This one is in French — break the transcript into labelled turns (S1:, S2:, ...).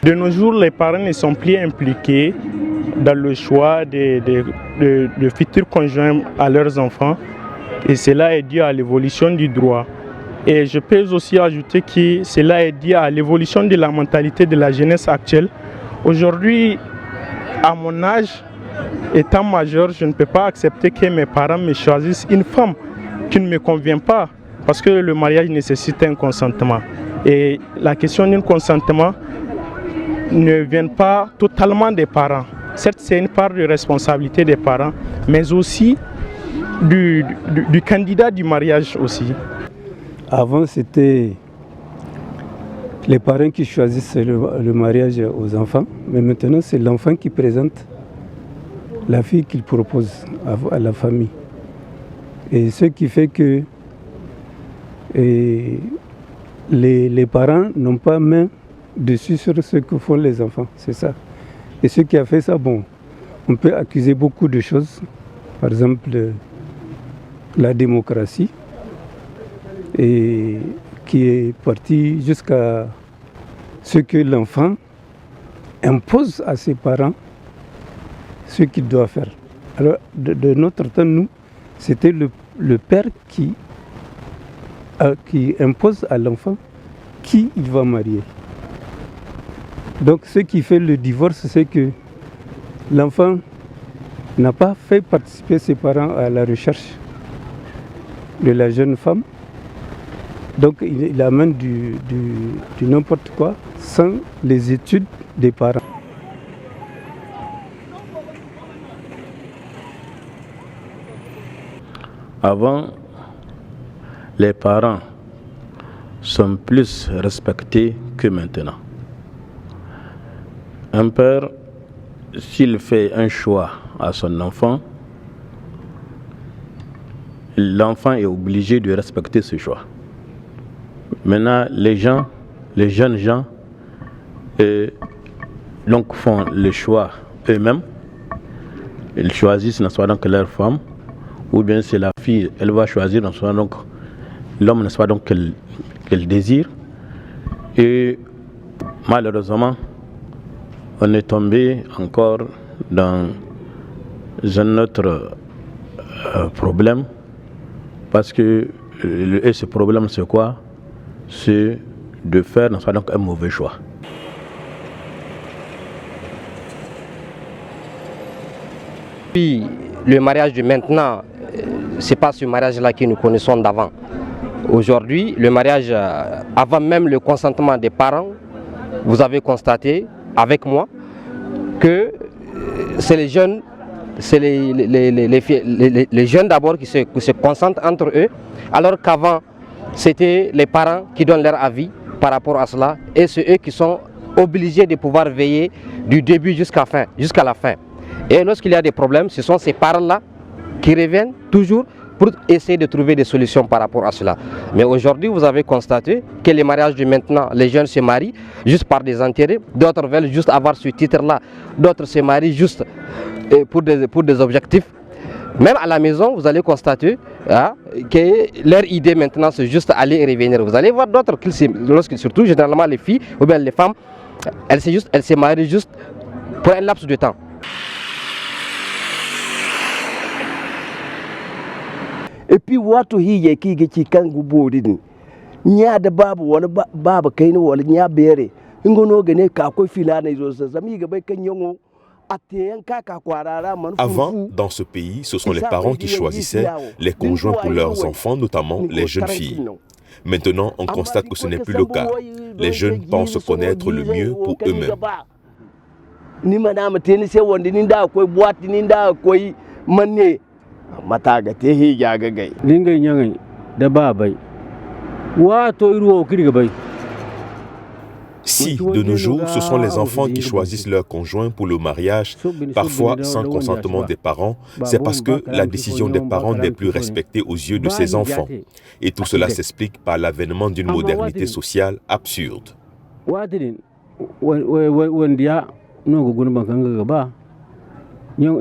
S1: De nos jours, les parents ne sont plus impliqués dans le choix de futurs conjoints à leurs enfants, et cela est dû à l'évolution du droit. Et je peux aussi ajouter que cela est dû à l'évolution de la mentalité de la jeunesse actuelle. Aujourd'hui, à mon âge, étant majeur, je ne peux pas accepter que mes parents me choisissent une femme qui ne me convient pas, parce que le mariage nécessite un consentement. Et la question d'un consentement ne vient pas totalement des parents. Certes, c'est une part de responsabilité des parents, mais aussi du candidat du mariage aussi.
S2: Avant, c'était les parents qui choisissent le mariage aux enfants, mais maintenant, c'est l'enfant qui présente la fille qu'il propose à la famille. Et ce qui fait que les parents n'ont pas main dessus sur ce que font les enfants, c'est ça. Et ce qui a fait ça, bon, on peut accuser beaucoup de choses, par exemple la démocratie, et qui est partie jusqu'à ce que l'enfant impose à ses parents ce qu'il doit faire. Alors, de notre temps, nous, c'était le père qui impose à l'enfant qui il va marier. Donc ce qui fait le divorce, c'est que l'enfant n'a pas fait participer ses parents à la recherche de la jeune femme. Donc il amène du n'importe quoi sans les études des parents.
S3: Avant, les parents sont plus respectés que maintenant. Un père, s'il fait un choix à son enfant, l'enfant est obligé de respecter ce choix. Maintenant, les jeunes gens, donc font le choix eux-mêmes. Ils choisissent, n'est-ce pas, donc leur femme, ou bien c'est la fille, elle va choisir, n'est-ce pas, donc l'homme, n'est-ce pas, donc qu'elle désire. Et malheureusement, on est tombé encore dans un autre problème, parce que et ce problème, c'est quoi? C'est de faire, n'est-ce pas, donc un mauvais choix.
S4: Puis le mariage de maintenant, c'est pas ce mariage-là que nous connaissons d'avant. Aujourd'hui, le mariage, avant même le consentement des parents, vous avez constaté avec moi que c'est les jeunes, c'est les jeunes d'abord qui se consentent entre eux, alors qu'avant c'était les parents qui donnent leur avis par rapport à cela, et c'est eux qui sont obligés de pouvoir veiller du début jusqu'à la fin. Et lorsqu'il y a des problèmes, ce sont ces parents-là qui reviennent toujours pour essayer de trouver des solutions par rapport à cela. Mais aujourd'hui, vous avez constaté que les mariages de maintenant, les jeunes se marient juste par des intérêts, d'autres veulent juste avoir ce titre-là, d'autres se marient juste pour des objectifs. Même à la maison, vous allez constater que leur idée maintenant, c'est juste aller et revenir. Vous allez voir d'autres, surtout généralement les filles ou bien les femmes, elles se marient juste pour un laps de temps.
S5: Et puis wato hiye kige ci kangu bodin nya da babu wani baba kaini wala nya bere ngono gane ka ko filana zo zami ga bai kan yongo ateyan kaka kwarara man.
S6: Avant, dans ce pays, ce sont les parents qui choisissaient les conjoints pour leurs enfants, notamment les jeunes filles. Maintenant, on constate que ce n'est plus le cas. Les jeunes pensent connaître le mieux pour eux-mêmes.
S5: Ni madame teni se wonde ni da koy boîte ni da koy manne mataga te hija gagai
S2: lingay nyangay da babay wato irwo kirga bay.
S6: Si, de nos jours, ce sont les enfants qui choisissent leur conjoint pour le mariage, parfois sans consentement des parents, c'est parce que la décision des parents n'est plus respectée aux yeux de ces enfants. Et tout cela s'explique par l'avènement d'une modernité sociale absurde.
S2: Yang